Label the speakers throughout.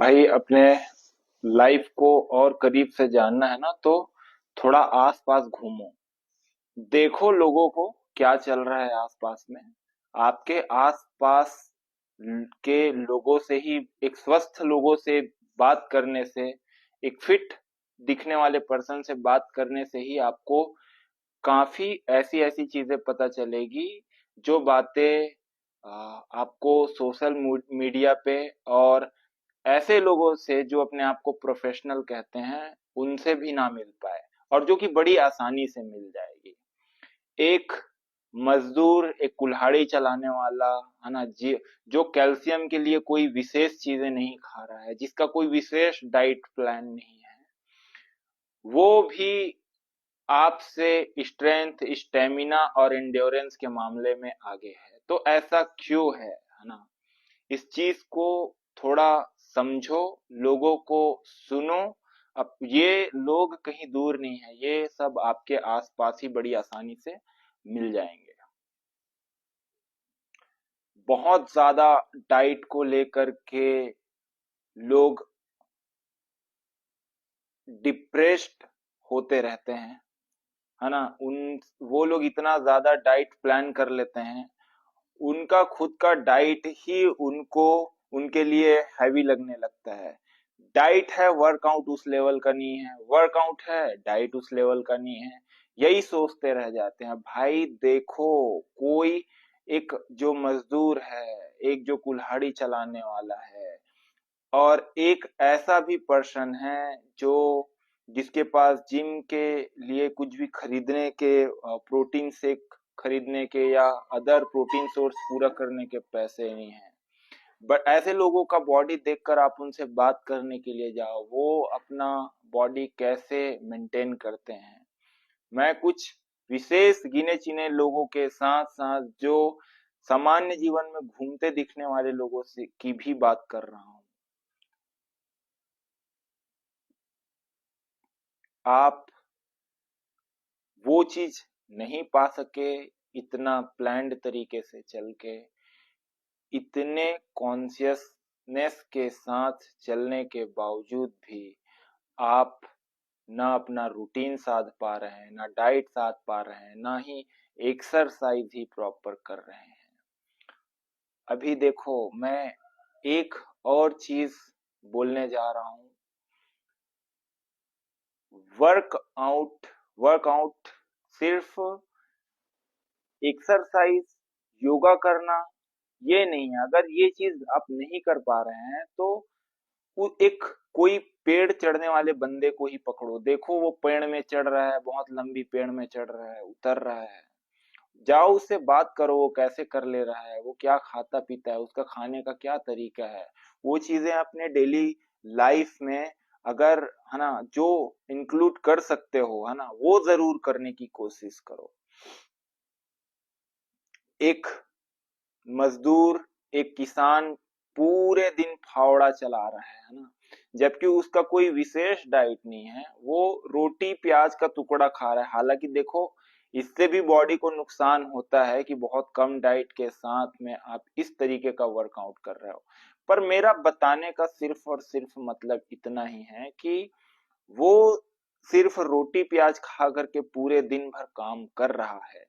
Speaker 1: भाई अपने लाइफ को और करीब से जानना है ना, तो थोड़ा आसपास घूमो। देखो लोगों को क्या चल रहा है आसपास में। आपके आसपास के लोगों से ही, एक स्वस्थ लोगों से बात करने से, एक फिट दिखने वाले पर्सन से बात करने से ही आपको काफी ऐसी ऐसी चीजें पता चलेगी, जो बातें आपको सोशल मीडिया पे और ऐसे लोगों से जो अपने आप को प्रोफेशनल कहते हैं उनसे भी ना मिल पाए, और जो कि बड़ी आसानी से मिल जाएगी। एक मजदूर, एक कुल्हाड़ी चलाने वाला, है ना जी, जो कैल्शियम के लिए कोई विशेष चीजें नहीं खा रहा है, जिसका कोई विशेष डाइट प्लान नहीं है, वो भी आपसे स्ट्रेंथ, स्टेमिना और एंड्योरेंस के मामले में आगे है। तो ऐसा क्यों है ना? इस चीज को थोड़ा समझो, लोगों को सुनो। अब ये लोग कहीं दूर नहीं है, ये सब आपके आसपास ही बड़ी आसानी से मिल जाएंगे। बहुत ज्यादा डाइट को लेकर के लोग डिप्रेस्ड होते रहते हैं, है ना? उन वो लोग इतना ज्यादा डाइट प्लान कर लेते हैं, उनका खुद का डाइट ही उनको, उनके लिए हैवी लगने लगता है। डाइट है, वर्कआउट उस लेवल का नहीं है, वर्कआउट है, डाइट उस लेवल का नहीं है। यही सोचते रह जाते हैं। भाई देखो, कोई एक जो मजदूर है, एक जो कुल्हाड़ी चलाने वाला है, और एक ऐसा भी पर्सन है जो, जिसके पास जिम के लिए कुछ भी खरीदने के, प्रोटीन शेक खरीदने के या अदर प्रोटीन सोर्स पूरा करने के पैसे नहीं है। बट ऐसे लोगों का बॉडी देखकर आप उनसे बात करने के लिए जाओ, वो अपना बॉडी कैसे मेंटेन करते हैं। मैं कुछ विशेष गिने चुने लोगों के साथ साथ जो सामान्य जीवन में घूमते दिखने वाले लोगों से की भी बात कर रहा हूँ। आप वो चीज नहीं पा सके, इतना प्लान्ड तरीके से चल के, इतने कॉन्शियसनेस के साथ चलने के बावजूद भी आप ना अपना रूटीन साध पा रहे हैं, ना डाइट साध पा रहे हैं, ना ही एक्सरसाइज ही प्रॉपर कर रहे हैं। अभी देखो, मैं एक और चीज बोलने जा रहा हूँ। वर्कआउट, वर्कआउट सिर्फ एक्सरसाइज, योगा करना, ये नहीं है। अगर ये चीज आप नहीं कर पा रहे हैं तो एक कोई पेड़ चढ़ने वाले बंदे को ही पकड़ो। देखो वो पेड़ में चढ़ रहा है, बहुत लंबी पेड़ में चढ़ रहा है, उतर रहा है, जाओ उससे बात करो, वो कैसे कर ले रहा है, वो क्या खाता पीता है, उसका खाने का क्या तरीका है। वो चीजें अपने डेली लाइफ में, अगर, है ना, जो इंक्लूड कर सकते हो, है ना, वो जरूर करने की कोशिश करो। एक मजदूर, एक किसान पूरे दिन फावड़ा चला रहा है ना, जबकि उसका कोई विशेष डाइट नहीं है, वो रोटी प्याज का टुकड़ा खा रहा है। हालांकि देखो, इससे भी बॉडी को नुकसान होता है कि बहुत कम डाइट के साथ में आप इस तरीके का वर्कआउट कर रहे हो। पर मेरा बताने का सिर्फ और सिर्फ मतलब इतना ही है कि वो सिर्फ रोटी प्याज खा करके पूरे दिन भर काम कर रहा है,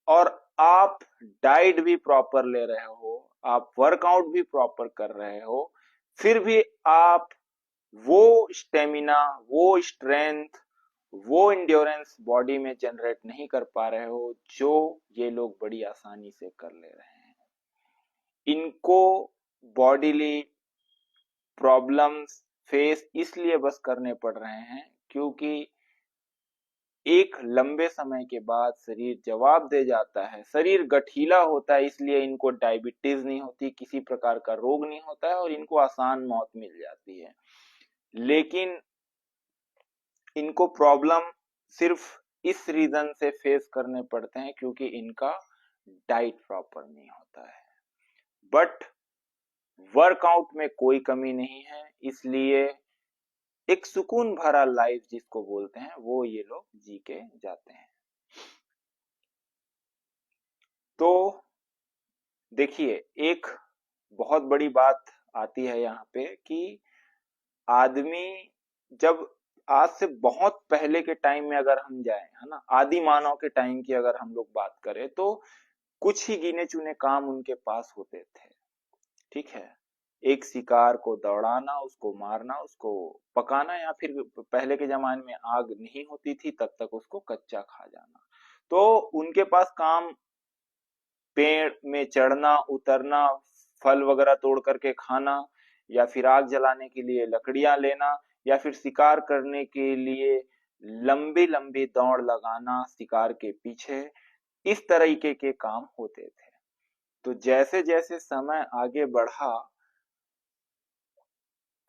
Speaker 1: और आप डाइट भी प्रॉपर ले रहे हो, आप वर्कआउट भी प्रॉपर कर रहे हो, फिर भी आप वो स्टेमिना, वो स्ट्रेंथ, वो इंड्योरेंस बॉडी में जनरेट नहीं कर पा रहे हो, जो ये लोग बड़ी आसानी से कर ले रहे हैं। इनको बॉडीली प्रॉब्लम्स फेस इसलिए बस करने पड़ रहे हैं क्योंकि एक लंबे समय के बाद शरीर जवाब दे जाता है, शरीर गठीला होता है, इसलिए इनको डायबिटीज नहीं होती, किसी प्रकार का रोग नहीं होता है, और इनको आसान मौत मिल जाती है। लेकिन इनको प्रॉब्लम सिर्फ इस रीजन से फेस करने पड़ते हैं क्योंकि इनका डाइट प्रॉपर नहीं होता है। बट वर्कआउट में कोई कमी नहीं है, इसलिए एक सुकून भरा लाइफ जिसको बोलते हैं, वो ये लोग जी के जाते हैं। तो देखिए, एक बहुत बड़ी बात आती है यहाँ पे कि आदमी जब आज से बहुत पहले के टाइम में अगर हम जाएं, है ना, आदि मानव के टाइम की अगर हम लोग बात करें, तो कुछ ही गिने चुने काम उनके पास होते थे। ठीक है, एक शिकार को दौड़ाना, उसको मारना, उसको पकाना, या फिर पहले के जमाने में आग नहीं होती थी तब तक उसको कच्चा खा जाना। तो उनके पास काम पेड़ में चढ़ना उतरना, फल वगैरह तोड़ करके खाना, या फिर आग जलाने के लिए लकड़ियां लेना, या फिर शिकार करने के लिए लंबी लंबी दौड़ लगाना शिकार के पीछे, इस तरीके के काम होते थे। तो जैसे जैसे समय आगे बढ़ा,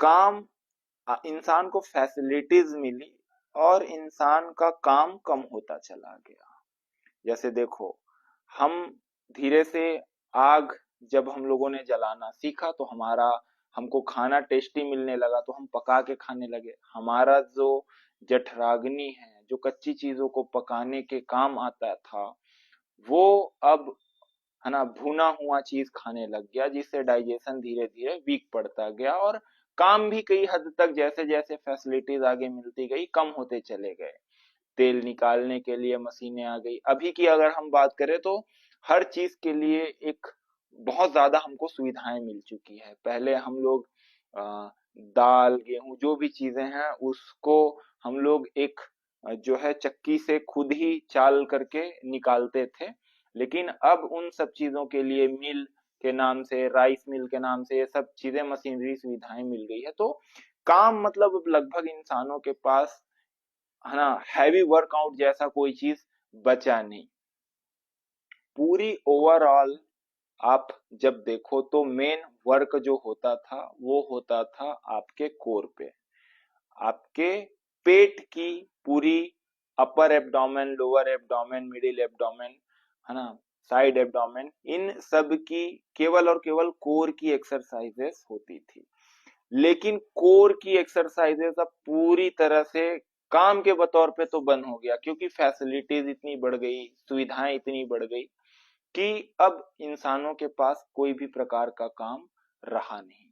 Speaker 1: काम इंसान को फैसिलिटीज मिली और इंसान का काम कम होता चला गया। जैसे देखो, हम धीरे से आग जब हम लोगों ने जलाना सीखा तो हमारा हमको खाना टेस्टी मिलने लगा, तो हम पका के खाने लगे। हमारा जो जठराग्नि है, जो कच्ची चीजों को पकाने के काम आता था, वो अब, है ना, भुना हुआ चीज खाने लग गया, जिससे डाइजेशन धीरे धीरे वीक पड़ता गया, और काम भी कई हद तक जैसे जैसे फैसिलिटीज आगे मिलती गई कम होते चले गए। तेल निकालने के लिए मशीनें आ गई। अभी की अगर हम बात करें तो हर चीज के लिए एक बहुत ज्यादा हमको सुविधाएं मिल चुकी है। पहले हम लोग दाल गेहूं जो भी चीजें हैं उसको हम लोग एक जो है चक्की से खुद ही चाल करके निकालते थे, लेकिन अब उन सब चीजों के लिए मिल के नाम से, राइस मिल के नाम से, ये सब चीजें, मशीनरी सुविधाएं मिल गई है। तो काम मतलब अब लगभग इंसानों के पास, है ना, हैवी वर्कआउट जैसा कोई चीज बचा नहीं। पूरी ओवरऑल आप जब देखो तो मेन वर्क जो होता था वो होता था आपके कोर पे, आपके पेट की पूरी upper abdomen, lower abdomen, middle abdomen, है ना, साइड एब्डोमेन, इन सब की केवल और केवल कोर की एक्सरसाइजेस होती थी। लेकिन कोर की एक्सरसाइजेस अब पूरी तरह से काम के बतौर पे तो बंद हो गया, क्योंकि फैसिलिटीज इतनी बढ़ गई, सुविधाएं इतनी बढ़ गई कि अब इंसानों के पास कोई भी प्रकार का काम रहा नहीं।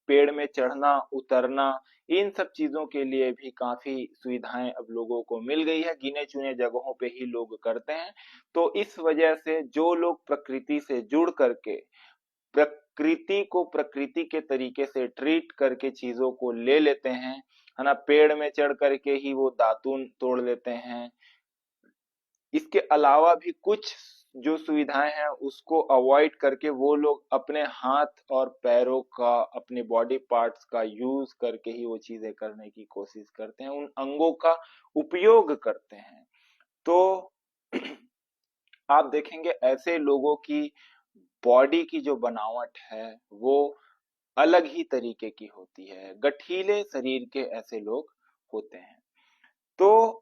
Speaker 1: पेड़ में चढ़ना उतरना, इन सब चीजों के लिए भी काफी सुविधाएं अब लोगों को मिल गई है, गिने चुने जगहों पे ही लोग करते हैं। तो इस वजह से जो लोग प्रकृति से जुड़ करके प्रकृति को प्रकृति के तरीके से ट्रीट करके चीजों को ले लेते हैं, है ना, पेड़ में चढ़ करके ही वो दातून तोड़ लेते हैं। इसके अलावा भी कुछ जो सुविधाएं हैं उसको अवॉइड करके वो लोग अपने हाथ और पैरों का, अपने बॉडी पार्ट्स का यूज करके ही वो चीजें करने की कोशिश करते हैं, उन अंगों का उपयोग करते हैं। तो आप देखेंगे ऐसे लोगों की बॉडी की जो बनावट है वो अलग ही तरीके की होती है, गठीले शरीर के ऐसे लोग होते हैं। तो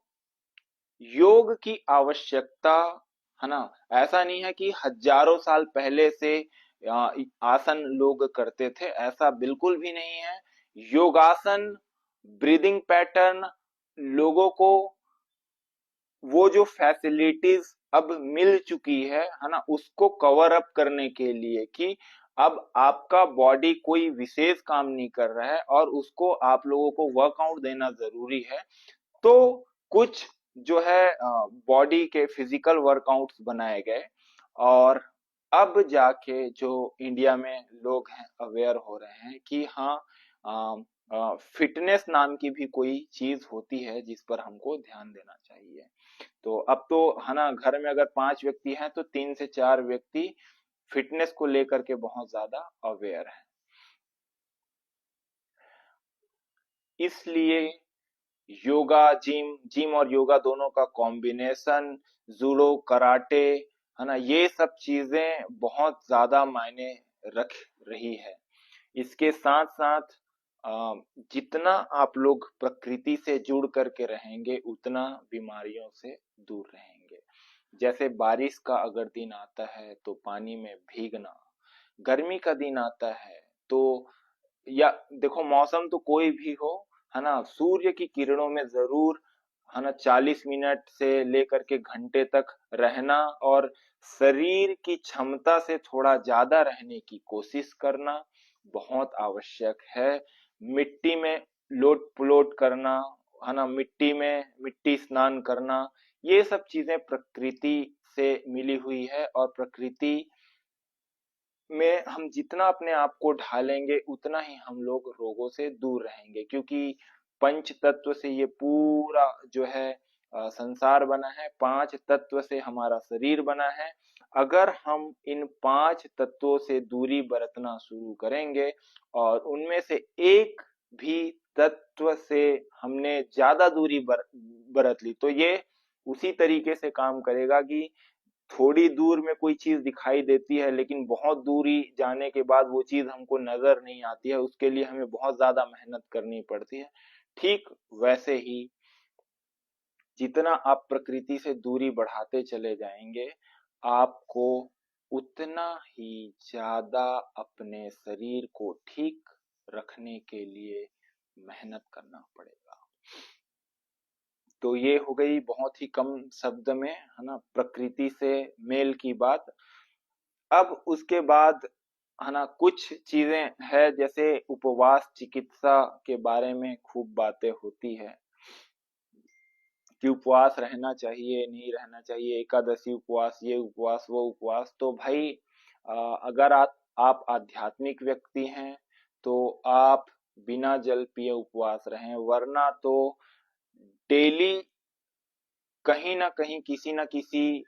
Speaker 1: योग की आवश्यकता, है ना, ऐसा नहीं है कि हजारों साल पहले से आसन लोग करते थे, ऐसा बिल्कुल भी नहीं है। योगासन, ब्रीदिंग पैटर्न, लोगों को वो जो फैसिलिटीज अब मिल चुकी है ना, उसको कवर अप करने के लिए कि अब आपका बॉडी कोई विशेष काम नहीं कर रहा है और उसको आप लोगों को वर्कआउट देना जरूरी है। तो कुछ जो है बॉडी के फिजिकल वर्कआउट्स बनाए गए, और अब जाके जो इंडिया में लोग हैं अवेयर हो रहे हैं कि हाँ, फिटनेस नाम की भी कोई चीज होती है जिस पर हमको ध्यान देना चाहिए। तो अब तो, है ना, घर में अगर 5 व्यक्ति हैं तो 3 से 4 व्यक्ति फिटनेस को लेकर के बहुत ज्यादा अवेयर हैं। इसलिए योगा, जिम, जिम और योगा दोनों का कॉम्बिनेशन, जूडो, कराटे, है ना, ये सब चीजें बहुत ज्यादा मायने रख रही है। इसके साथ साथ जितना आप लोग प्रकृति से जुड़ करके रहेंगे उतना बीमारियों से दूर रहेंगे। जैसे बारिश का अगर दिन आता है तो पानी में भीगना, गर्मी का दिन आता है तो, या देखो मौसम तो कोई भी हो, है ना, सूर्य की किरणों में जरूर है ना 40 मिनट से लेकर के घंटे तक रहना और शरीर की क्षमता से थोड़ा ज्यादा रहने की कोशिश करना बहुत आवश्यक है। मिट्टी में लोट पुलोट करना, है ना, मिट्टी स्नान करना, ये सब चीजें प्रकृति से मिली हुई है और प्रकृति में हम जितना अपने आप को ढालेंगे उतना ही हम लोग रोगों से दूर रहेंगे, क्योंकि पंच तत्व से ये पूरा जो है संसार बना है, पांच तत्व से हमारा शरीर बना है। अगर हम इन पांच तत्वों से दूरी बरतना शुरू करेंगे और उनमें से एक भी तत्व से हमने ज्यादा दूरी बरत ली, तो ये उसी तरीके से काम करेगा कि थोड़ी दूर में कोई चीज दिखाई देती है लेकिन बहुत दूरी जाने के बाद वो चीज हमको नजर नहीं आती है, उसके लिए हमें बहुत ज्यादा मेहनत करनी पड़ती है। ठीक वैसे ही जितना आप प्रकृति से दूरी बढ़ाते चले जाएंगे, आपको उतना ही ज्यादा अपने शरीर को ठीक रखने के लिए मेहनत करना पड़ेगा। तो ये हो गई बहुत ही कम शब्द में, है ना, प्रकृति से मेल की बात। अब उसके बाद, है ना, कुछ चीजें है जैसे उपवास चिकित्सा के बारे में खूब बातें होती है कि उपवास रहना चाहिए नहीं रहना चाहिए, एकादशी उपवास, ये उपवास वो उपवास। तो भाई अगर आप आध्यात्मिक व्यक्ति हैं तो आप बिना जल पिए उपवास रहें, वरना तो डेली कहीं ना कहीं किसी ना किसी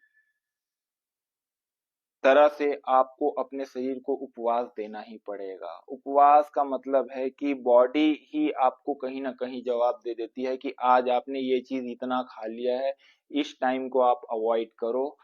Speaker 1: तरह से आपको अपने शरीर को उपवास देना ही पड़ेगा। उपवास का मतलब है कि बॉडी ही आपको कहीं ना कहीं जवाब दे देती है कि आज आपने ये चीज इतना खा लिया है, इस टाइम को आप अवॉइड करो।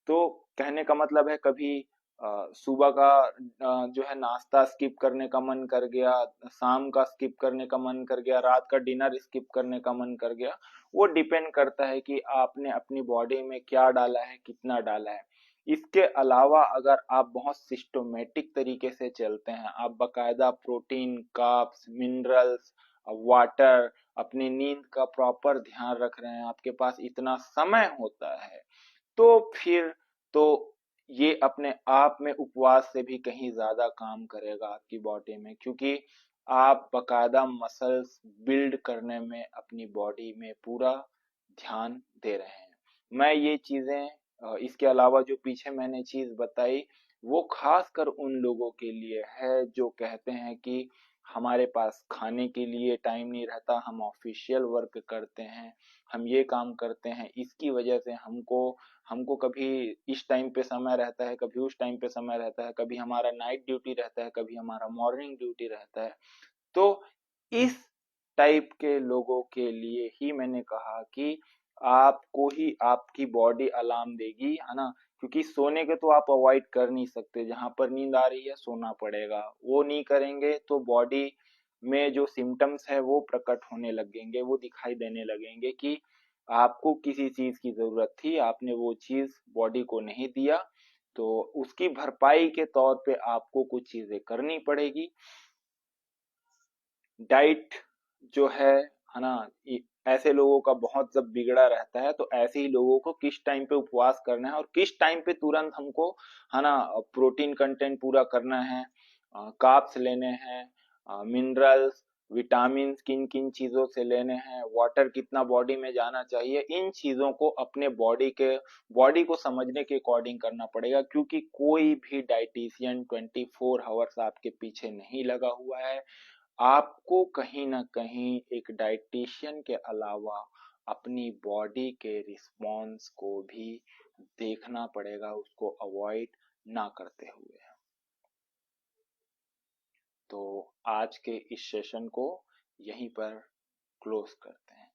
Speaker 1: तो कहने का मतलब है कभी सुबह का जो है नाश्ता स्किप करने का मन कर गया, शाम का स्किप करने का मन कर गया, रात का डिनर स्किप करने का मन कर गया। वो डिपेंड करता है कि आपने अपनी बॉडी में क्या डाला है, कितना डाला है। इसके अलावा अगर आप बहुत सिस्टमेटिक तरीके से चलते हैं, आप बकायदा प्रोटीन, कार्ब्स, मिनरल्स, वाटर, अपनी नींद का प्रॉपर ध्यान रख रहे हैं, आपके पास इतना समय होता है, तो फिर तो ये अपने आप में उपवास से भी कहीं ज्यादा काम करेगा आपकी बॉडी में, क्योंकि आप बकायदा मसल्स बिल्ड करने में अपनी बॉडी में पूरा ध्यान दे रहे हैं। मैं ये चीजें इसके अलावा जो पीछे मैंने चीज बताई वो खास कर उन लोगों के लिए है जो कहते हैं कि हमारे पास खाने के लिए टाइम नहीं रहता, हम ऑफिशियल वर्क करते हैं, हम ये काम करते हैं, इसकी वजह से हमको हमको कभी इस टाइम पे समय रहता है, कभी उस टाइम पे समय रहता है, कभी हमारा नाइट ड्यूटी रहता है, कभी हमारा मॉर्निंग ड्यूटी रहता है। तो इस टाइप के लोगों के लिए ही मैंने कहा कि आपको ही आपकी बॉडी अलार्म देगी, है ना, क्योंकि सोने के तो आप अवॉइड कर नहीं सकते, जहां पर नींद आ रही है सोना पड़ेगा, वो नहीं करेंगे तो बॉडी में जो सिम्टम्स है वो प्रकट होने लगेंगे, वो दिखाई देने लगेंगे कि आपको किसी चीज की जरूरत थी, आपने वो चीज बॉडी को नहीं दिया, तो उसकी भरपाई के तौर पे आपको कुछ चीजें करनी पड़ेगी। डाइट जो है ना, ऐसे लोगों का बहुत जब बिगड़ा रहता है तो ऐसे ही लोगों को किस टाइम पे उपवास करना है और किस टाइम पे तुरंत हमको, है ना, प्रोटीन कंटेंट पूरा करना है, कार्ब्स लेने हैं, मिनरल्स, विटामिन किन किन चीजों से लेने हैं, वाटर कितना बॉडी में जाना चाहिए, इन चीजों को अपने बॉडी को समझने के अकॉर्डिंग करना पड़ेगा, क्योंकि कोई भी डाइटिशियन 24 आवर्स आपके पीछे नहीं लगा हुआ है। आपको कहीं ना कहीं एक डाइटिशियन के अलावा अपनी बॉडी के रिस्पॉन्स को भी देखना पड़ेगा, उसको अवॉइड ना करते हुए। तो आज के इस सेशन को यहीं पर क्लोज करते हैं।